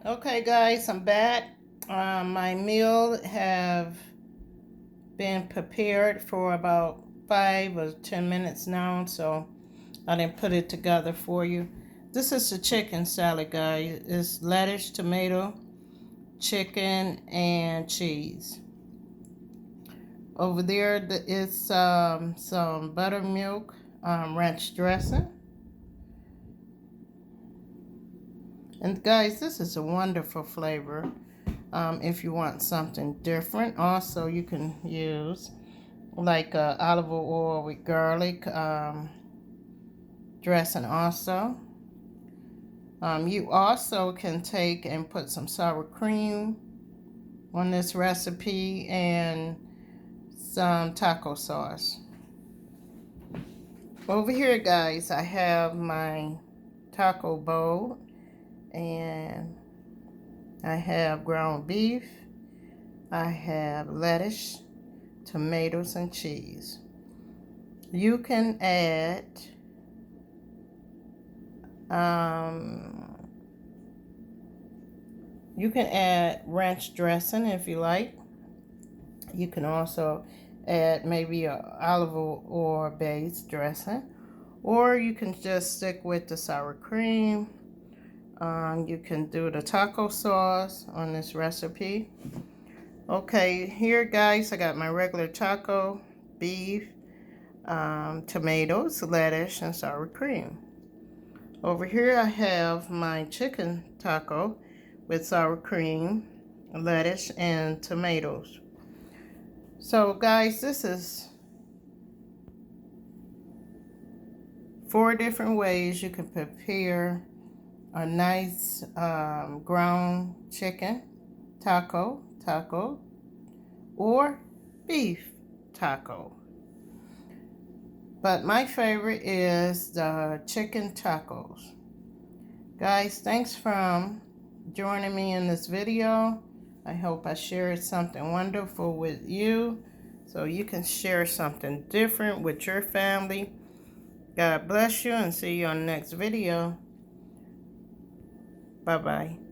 Okay guys, I'm back. My meal have been prepared for about 5 or 10 minutes now, so I didn't put it together for you. This is the chicken salad, guys. It's lettuce, tomato, chicken, and cheese. Over there is some buttermilk ranch dressing. And guys, this is a wonderful flavor. If you want something different, also you can use like olive oil with garlic dressing also. You also can take and put some sour cream on this recipe and some taco sauce. Over here guys, I have my taco bowl and I have ground beef, I have lettuce, tomatoes, and cheese. You can add ranch dressing if you like. You can also add maybe a olive oil based dressing, or you can just stick with the sour cream. You can do the taco sauce on this recipe. Okay, here guys, I got my regular taco, beef, tomatoes, lettuce, and sour cream. Over here I have my chicken taco with sour cream, lettuce, and tomatoes. So guys, this is 4 different ways you can prepare a nice ground chicken taco, or beef taco. But my favorite is the chicken tacos. Guys, thanks for joining me in this video. I hope I shared something wonderful with you so you can share something different with your family. God bless you and see you on the next video. Bye-bye.